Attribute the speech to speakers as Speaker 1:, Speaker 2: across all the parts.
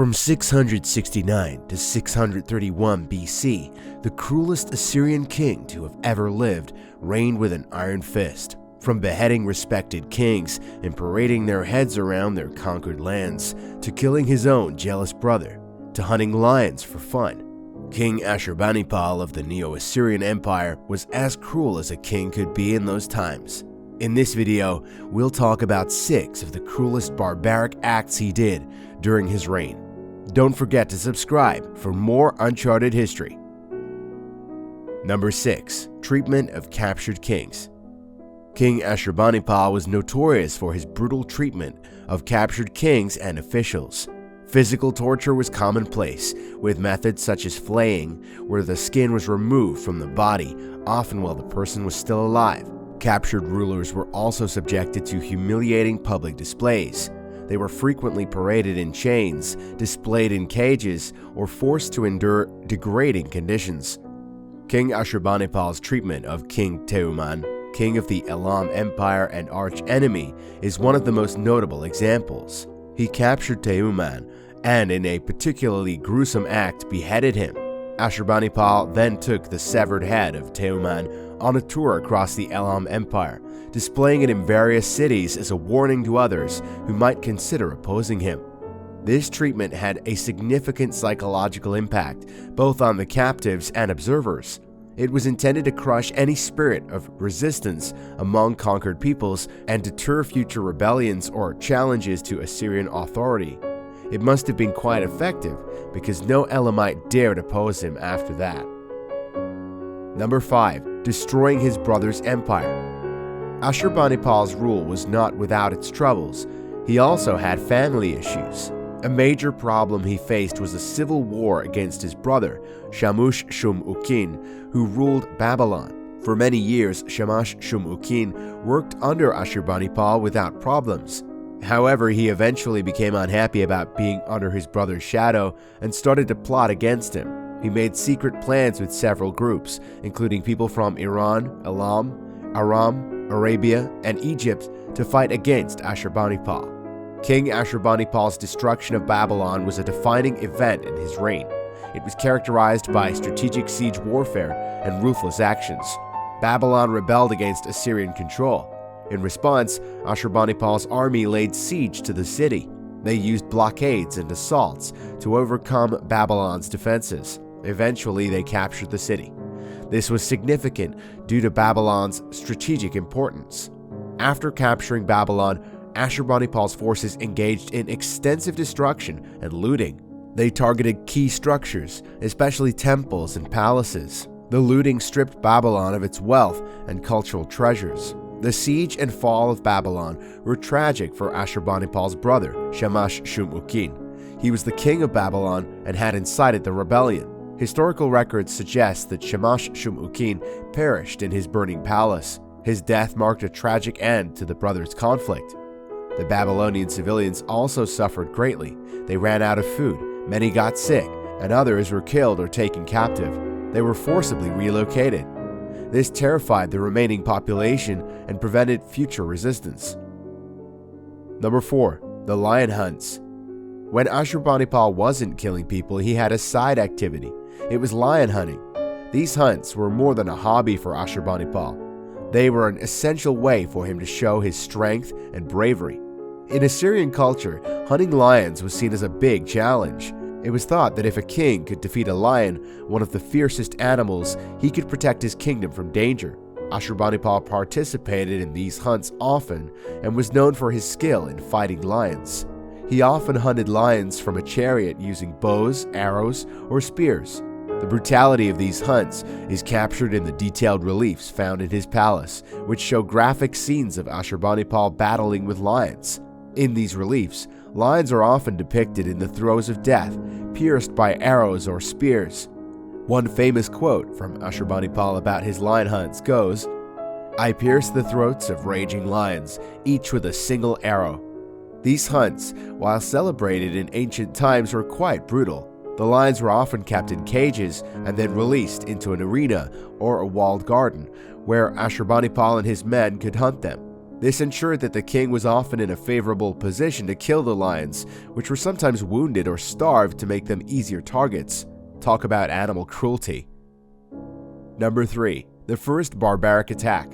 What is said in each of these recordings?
Speaker 1: From 669 to 631 BC, the cruelest Assyrian king to have ever lived reigned with an iron fist. From beheading respected kings and parading their heads around their conquered lands, to killing his own jealous brother, to hunting lions for fun, King Ashurbanipal of the Neo-Assyrian Empire was as cruel as a king could be in those times. In this video, we'll talk about 6 of the cruelest barbaric acts he did during his reign. Don't forget to subscribe for more uncharted history. Number 6. Treatment of captured kings. King Ashurbanipal was notorious for his brutal treatment of captured kings and officials. Physical torture was commonplace, with methods such as flaying, where the skin was removed from the body, often while the person was still alive. Captured rulers were also subjected to humiliating public displays. They were frequently paraded in chains, displayed in cages, or forced to endure degrading conditions. King Ashurbanipal's treatment of King Teumman, king of the Elam Empire and arch-enemy, is one of the most notable examples. He captured Teumman and, in a particularly gruesome act, beheaded him. Ashurbanipal then took the severed head of Teumman on a tour across the Elam Empire, displaying it in various cities as a warning to others who might consider opposing him. This treatment had a significant psychological impact, both on the captives and observers. It was intended to crush any spirit of resistance among conquered peoples and deter future rebellions or challenges to Assyrian authority. It must have been quite effective, because no Elamite dared oppose him after that. Number 5. Destroying his brother's empire. Ashurbanipal's rule was not without its troubles. He also had family issues. A major problem he faced was a civil war against his brother, Shamash-shum-ukin, who ruled Babylon. For many years, Shamash-shum-ukin worked under Ashurbanipal without problems. However, he eventually became unhappy about being under his brother's shadow and started to plot against him. He made secret plans with several groups, including people from Iran, Elam, Aram, Arabia, and Egypt, to fight against Ashurbanipal. King Ashurbanipal's destruction of Babylon was a defining event in his reign. It was characterized by strategic siege warfare and ruthless actions. Babylon rebelled against Assyrian control. In response, Ashurbanipal's army laid siege to the city. They used blockades and assaults to overcome Babylon's defenses. Eventually, they captured the city. This was significant due to Babylon's strategic importance. After capturing Babylon, Ashurbanipal's forces engaged in extensive destruction and looting. They targeted key structures, especially temples and palaces. The looting stripped Babylon of its wealth and cultural treasures. The siege and fall of Babylon were tragic for Ashurbanipal's brother, Shamash-shum-ukin. He was the king of Babylon and had incited the rebellion. Historical records suggest that Shamash-shum-ukin perished in his burning palace. His death marked a tragic end to the brothers' conflict. The Babylonian civilians also suffered greatly. They ran out of food, many got sick, and others were killed or taken captive. They were forcibly relocated. This terrified the remaining population and prevented future resistance. Number 4. The lion hunts. When Ashurbanipal wasn't killing people, he had a side activity. It was lion hunting. These hunts were more than a hobby for Ashurbanipal. They were an essential way for him to show his strength and bravery. In Assyrian culture, hunting lions was seen as a big challenge. It was thought that if a king could defeat a lion, one of the fiercest animals, he could protect his kingdom from danger. Ashurbanipal participated in these hunts often and was known for his skill in fighting lions. He often hunted lions from a chariot using bows, arrows, or spears. The brutality of these hunts is captured in the detailed reliefs found in his palace, which show graphic scenes of Ashurbanipal battling with lions. In these reliefs, lions are often depicted in the throes of death, pierced by arrows or spears. One famous quote from Ashurbanipal about his lion hunts goes, "I pierce the throats of raging lions, each with a single arrow." These hunts, while celebrated in ancient times, were quite brutal. The lions were often kept in cages and then released into an arena or a walled garden, where Ashurbanipal and his men could hunt them. This ensured that the king was often in a favorable position to kill the lions, which were sometimes wounded or starved to make them easier targets. Talk about animal cruelty. Number 3. The first barbaric attack.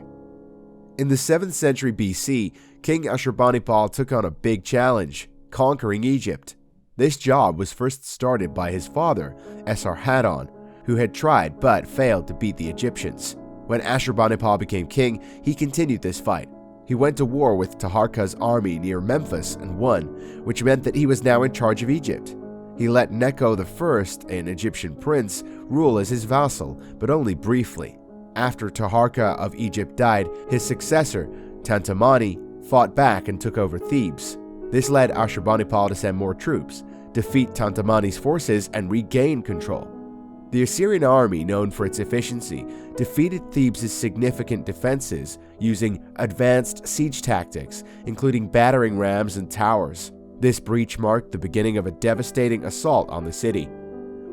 Speaker 1: In the 7th century BC, King Ashurbanipal took on a big challenge, conquering Egypt. This job was first started by his father, Esarhaddon, who had tried but failed to beat the Egyptians. When Ashurbanipal became king, he continued this fight. He went to war with Taharka's army near Memphis and won, which meant that he was now in charge of Egypt. He let Necho I, an Egyptian prince, rule as his vassal, but only briefly. After Taharka of Egypt died, his successor, Tantamani, fought back and took over Thebes. This led Ashurbanipal to send more troops, defeat Tantamani's forces, and regain control. The Assyrian army, known for its efficiency, defeated Thebes' significant defenses using advanced siege tactics, including battering rams and towers. This breach marked the beginning of a devastating assault on the city.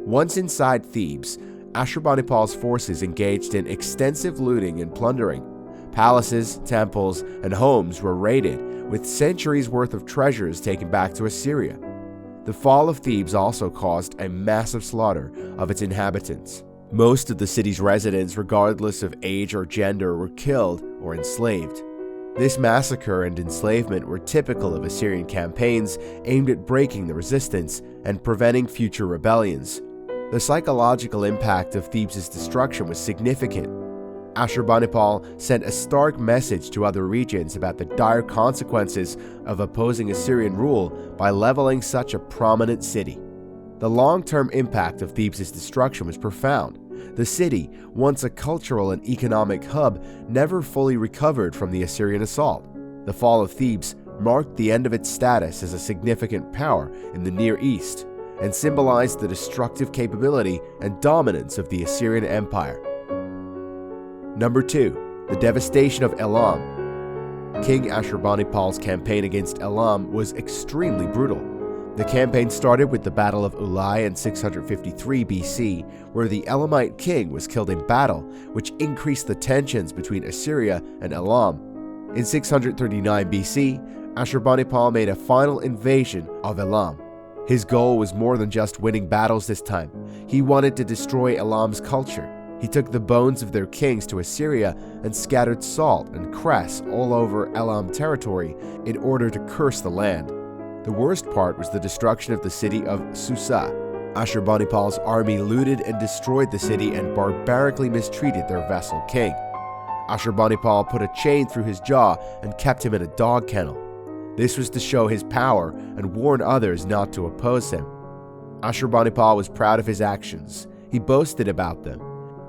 Speaker 1: Once inside Thebes, Ashurbanipal's forces engaged in extensive looting and plundering. Palaces, temples, and homes were raided, with centuries' worth of treasures taken back to Assyria. The fall of Thebes also caused a massive slaughter of its inhabitants. Most of the city's residents, regardless of age or gender, were killed or enslaved. This massacre and enslavement were typical of Assyrian campaigns aimed at breaking the resistance and preventing future rebellions. The psychological impact of Thebes' destruction was significant. Ashurbanipal sent a stark message to other regions about the dire consequences of opposing Assyrian rule by leveling such a prominent city. The long-term impact of Thebes' destruction was profound. The city, once a cultural and economic hub, never fully recovered from the Assyrian assault. The fall of Thebes marked the end of its status as a significant power in the Near East and symbolized the destructive capability and dominance of the Assyrian Empire. Number 2. The devastation of Elam. King Ashurbanipal's campaign against Elam was extremely brutal. The campaign started with the Battle of Ulai in 653 BC, where the Elamite king was killed in battle, which increased the tensions between Assyria and Elam. In 639 BC, Ashurbanipal made a final invasion of Elam. His goal was more than just winning battles this time. He wanted to destroy Elam's culture. He took the bones of their kings to Assyria and scattered salt and cress all over Elam territory in order to curse the land. The worst part was the destruction of the city of Susa. Ashurbanipal's army looted and destroyed the city and barbarically mistreated their vassal king. Ashurbanipal put a chain through his jaw and kept him in a dog kennel. This was to show his power and warn others not to oppose him. Ashurbanipal was proud of his actions. He boasted about them.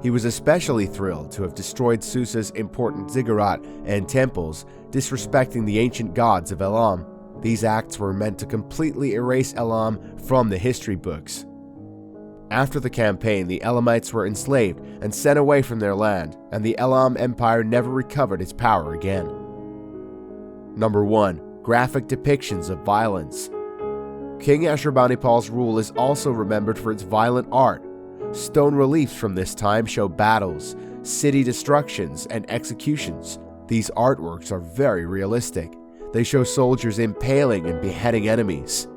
Speaker 1: He was especially thrilled to have destroyed Susa's important ziggurat and temples, disrespecting the ancient gods of Elam. These acts were meant to completely erase Elam from the history books. After the campaign, the Elamites were enslaved and sent away from their land, and the Elam Empire never recovered its power again. Number 1. Graphic depictions of violence. King Ashurbanipal's rule is also remembered for its violent art. Stone reliefs from this time show battles, city destructions, and executions. These artworks are very realistic. They show soldiers impaling and beheading enemies.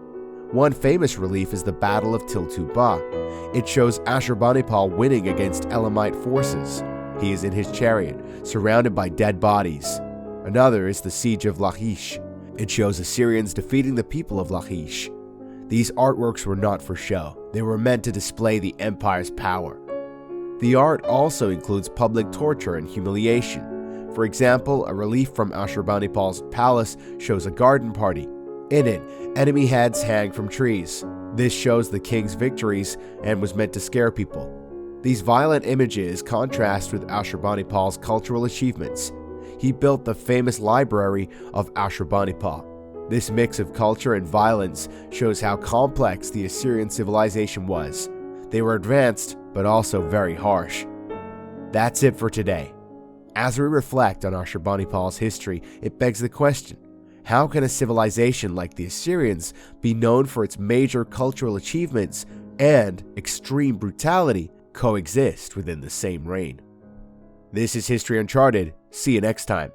Speaker 1: One famous relief is the Battle of Tiltuba. It shows Ashurbanipal winning against Elamite forces. He is in his chariot, surrounded by dead bodies. Another is the Siege of Lachish. It shows Assyrians defeating the people of Lachish. These artworks were not for show. They were meant to display the empire's power. The art also includes public torture and humiliation. For example, a relief from Ashurbanipal's palace shows a garden party. In it, enemy heads hang from trees. This shows the king's victories and was meant to scare people. These violent images contrast with Ashurbanipal's cultural achievements. He built the famous library of Ashurbanipal. This mix of culture and violence shows how complex the Assyrian civilization was. They were advanced, but also very harsh. That's it for today. As we reflect on Ashurbanipal's history, it begs the question, how can a civilization like the Assyrians be known for its major cultural achievements and extreme brutality coexist within the same reign? This is History Uncharted. See you next time.